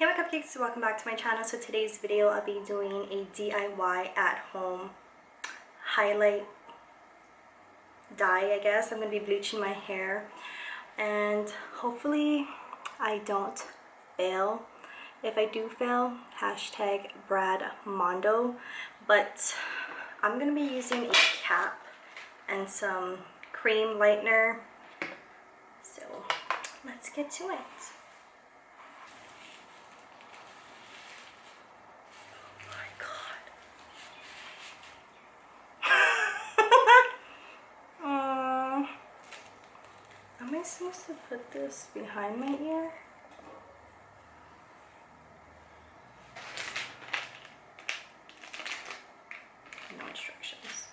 Hey my cupcakes, welcome back to my channel. So today's video I'll be doing a DIY at home highlight dye, I guess. I'm going to be bleaching my hair and hopefully I don't fail. If I do fail, hashtag Brad Mondo. But I'm going to be using a cap and some cream lightener. So let's get to it. Am I supposed to put this behind my ear? No instructions.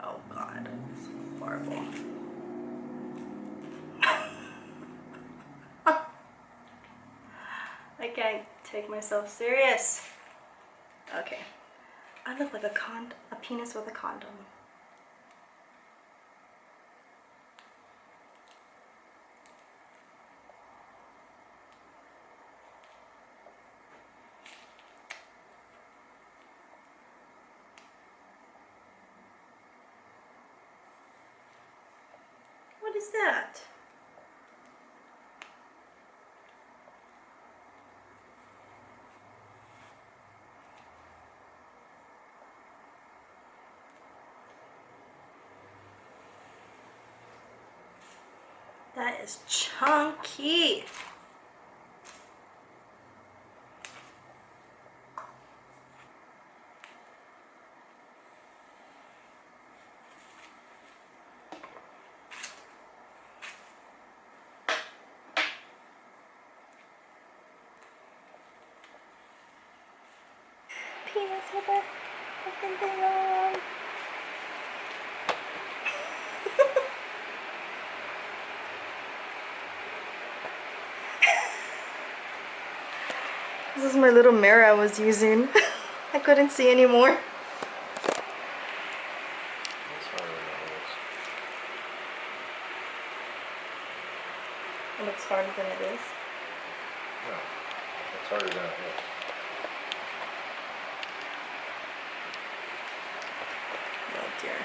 Oh God, it's horrible. I can't take myself serious. Okay, I look like a penis with a condom. What is that? That is chunky. Penis with a fucking thing on. This is my little mirror I was using. I couldn't see anymore. That's harder than it looks. It looks harder than it is. No, it's harder than it looks. Oh dear.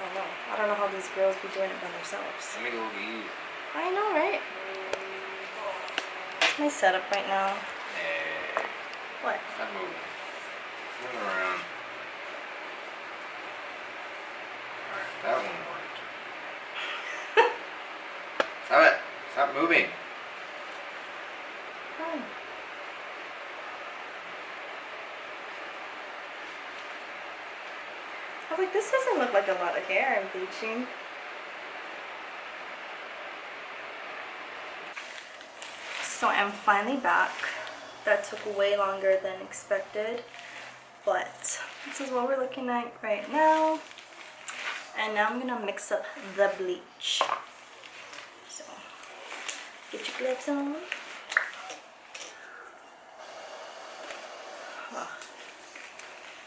Oh no. I don't know how these girls be doing it by themselves. Let me go eat. I know, right? It's my setup right now. Hey, What? stop moving. Moving around. Alright, that one worked. Stop it! Stop moving! Oh. I was like, this doesn't look like a lot of hair I'm bleaching. So I'm finally back. That took way longer than expected, but this is what we're looking at right now. And now I'm gonna mix up the bleach. So get your gloves on.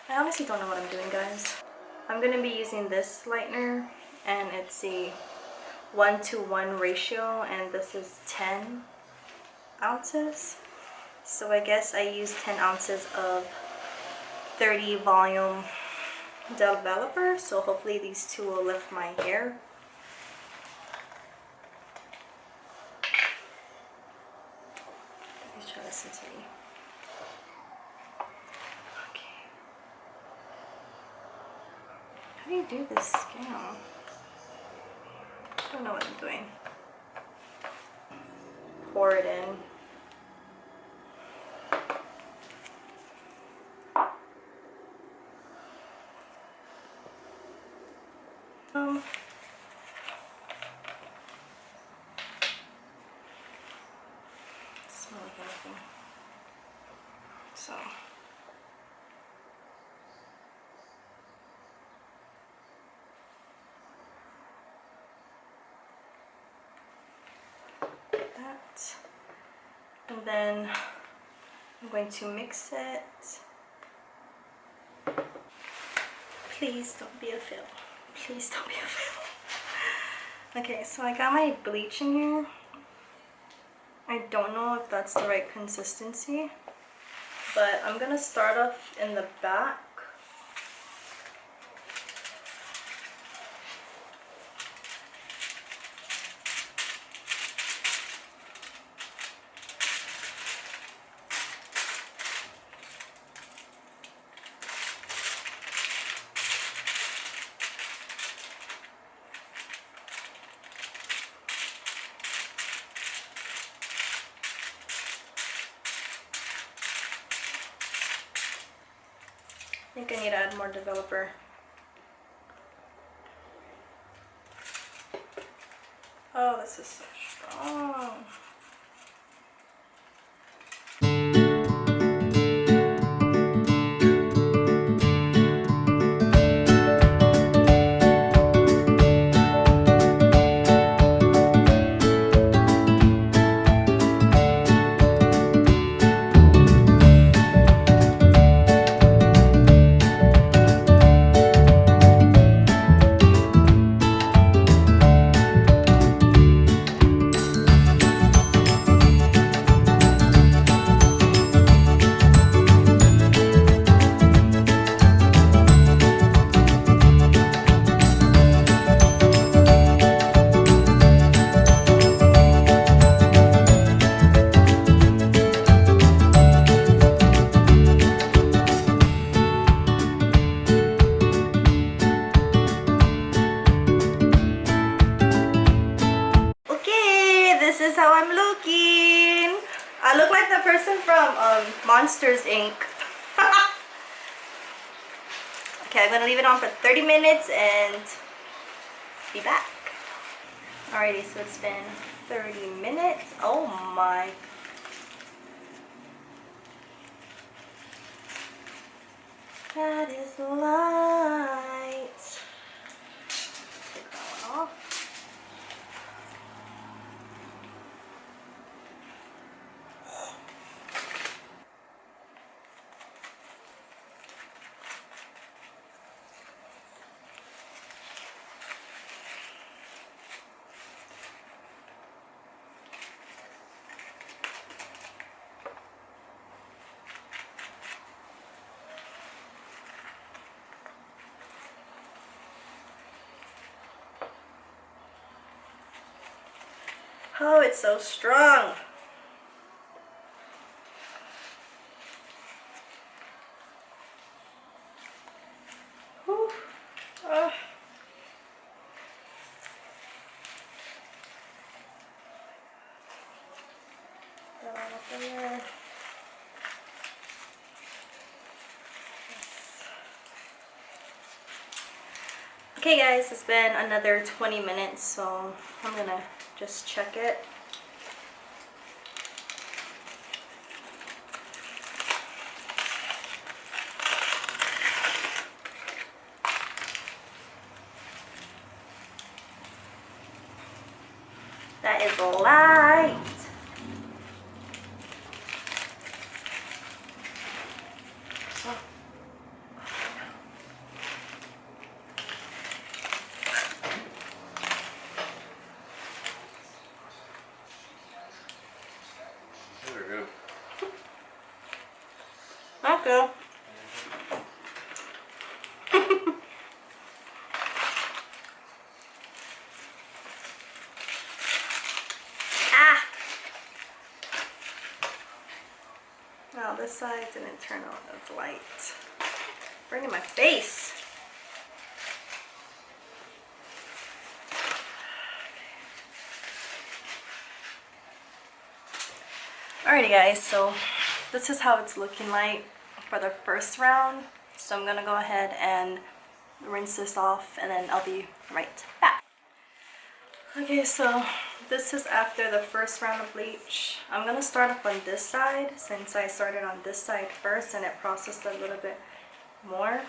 I honestly don't know what I'm doing, guys. I'm gonna be using this lightener, and it's a 1-to-1 ratio, and this is 10 ounces. So I guess I use 10 ounces of 30 volume developer. So hopefully these two will lift my hair. Please try to listen to me. Okay. How do you do this scam? I don't know what I'm doing. Pour it in. Smell like anything. So. That. And then I'm going to mix it Please don't be a fail. Please don't be a fail. Okay, so I got my bleach in here. I don't know if that's the right consistency, but I'm gonna start off in the back. I think I need to add more developer. Oh, this is so strong. This is how I'm looking. I look like the person from Monsters Inc. Okay, I'm gonna leave it on for 30 minutes and be back. Alrighty, so it's been 30 minutes. Oh my. That is light. Take that one off. Oh, it's so strong. Whew. Oh. That one up in there. Yes. Okay guys, it's been another 20 minutes, so I'm gonna just check it. That is light. Okay. Ah! Well, this side didn't turn out as light. Burning my face. Alrighty guys, so this is how it's looking like for the first round. So I'm gonna go ahead and rinse this off and then I'll be right back. Okay, so this is after the first round of bleach. I'm gonna start off on this side since I started on this side first and it processed a little bit more.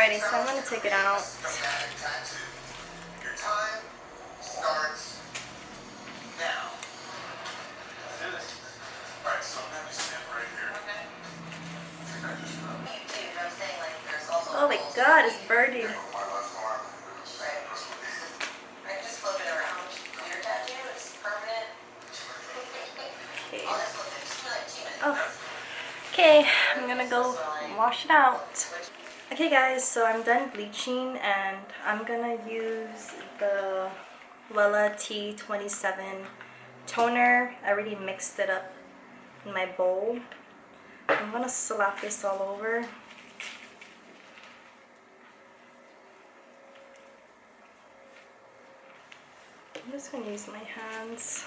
Alrighty, so I'm gonna take it out. Your time starts now. Alright, so I'm gonna stand right here. Okay. Oh my god, it's birding. My left arm. Right. Right, just flip it around. Your tattoo is permanent. Okay. Oh, that's okay. Just for like 2 minutes. Oh. Okay, I'm gonna go wash it out. Okay guys, so I'm done bleaching and I'm gonna use the Wella T27 toner. I already mixed it up in my bowl. I'm gonna slap this all over. I'm just gonna use my hands.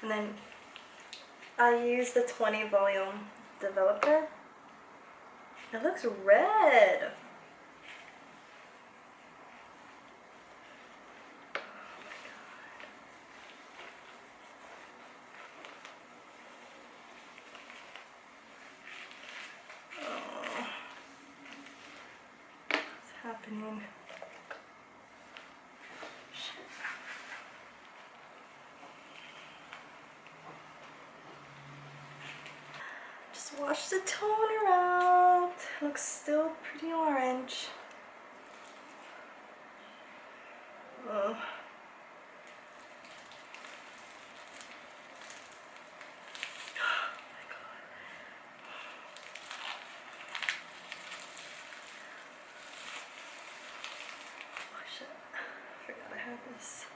And then I use the 20 volume developer. It looks red. Oh, what's happening? Just wash the toner out. Looks still pretty orange. Oh. Shit. I forgot I had this.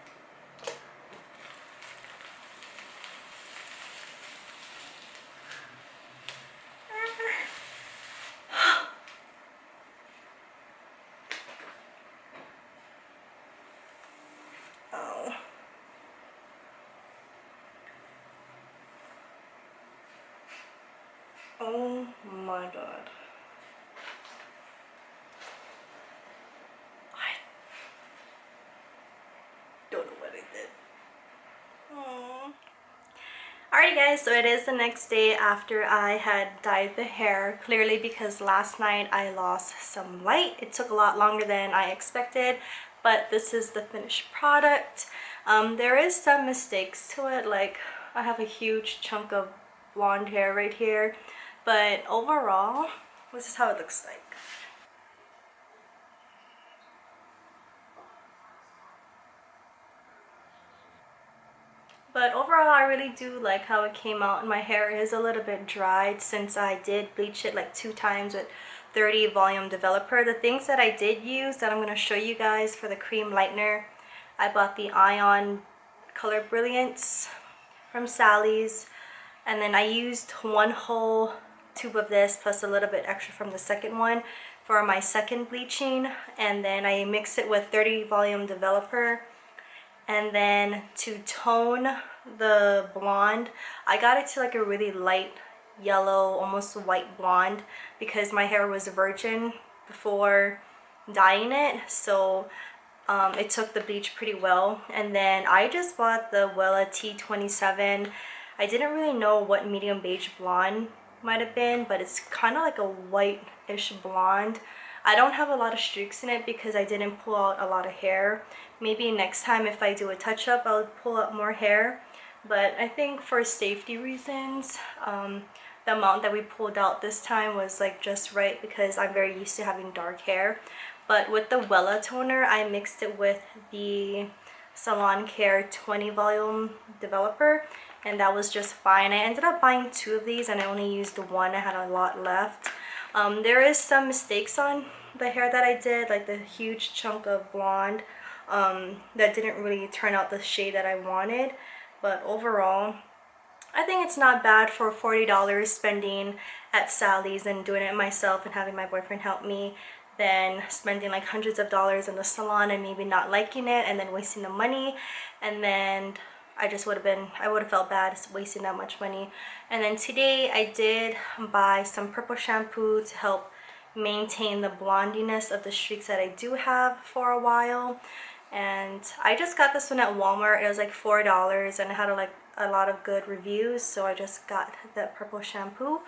Oh. Oh my god. I don't know what I did. Oh. Alrighty guys, so it is the next day after I had dyed the hair, clearly because last night I lost some light. It took a lot longer than I expected, but this is the finished product. There is some mistakes to it, like I have a huge chunk of blonde hair right here, but overall, this is how it looks like. But overall, I really do like how it came out, and my hair is a little bit dried since I did bleach it like 2 times with 30 volume developer. The things that I did use that I'm going to show you guys for the cream lightener, I bought the Ion Color Brilliance from Sally's, and then I used 1 whole tube of this plus a little bit extra from the second one for my second bleaching, and then I mixed it with 30 volume developer. And then to tone the blonde, I got it to like a really light yellow, almost white blonde, because my hair was virgin before dyeing it, so it took the bleach pretty well. And then I just bought the Wella T27. I didn't really know what medium beige blonde might have been, but it's kind of like a white-ish blonde. I don't have a lot of streaks in it because I didn't pull out a lot of hair. Maybe next time if I do a touch-up, I'll pull out more hair. But I think for safety reasons, the amount that we pulled out this time was like just right because I'm very used to having dark hair. But with the Wella toner, I mixed it with the Salon Care 20 volume developer, and that was just fine. I ended up buying 2 of these and I only used 1. I had a lot left. There is some mistakes on the hair that I did, like the huge chunk of blonde that didn't really turn out the shade that I wanted. But overall, I think it's not bad for $40 spending at Sally's and doing it myself and having my boyfriend help me, than spending like hundreds of dollars in the salon and maybe not liking it and then wasting the money, and then I would have felt bad wasting that much money. And then today I did buy some purple shampoo to help maintain the blondiness of the streaks that I do have for a while. And I just got this one at Walmart. It was like $4 and it had like a lot of good reviews, so I just got the purple shampoo.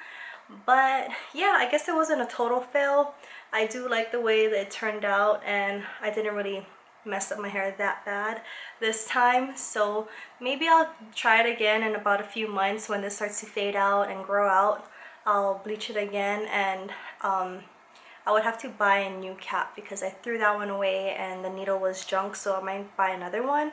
But yeah, I guess it wasn't a total fail. I do like the way that it turned out, and I didn't really mess up my hair that bad this time. So maybe I'll try it again in about a few months when this starts to fade out and grow out. I'll bleach it again, and I would have to buy a new cap because I threw that one away and the needle was junk, so I might buy another one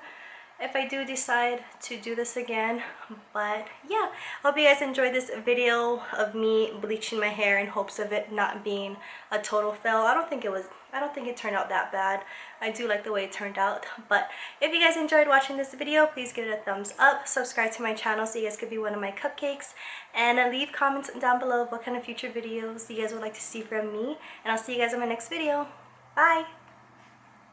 if I do decide to do this again. But yeah, hope you guys enjoyed this video of me bleaching my hair in hopes of it not being a total fail. I don't think it turned out that bad. I do like the way it turned out. But if you guys enjoyed watching this video, please give it a thumbs up, subscribe to my channel so you guys could be one of my cupcakes, and leave comments down below what kind of future videos you guys would like to see from me, and I'll see you guys in my next video. Bye!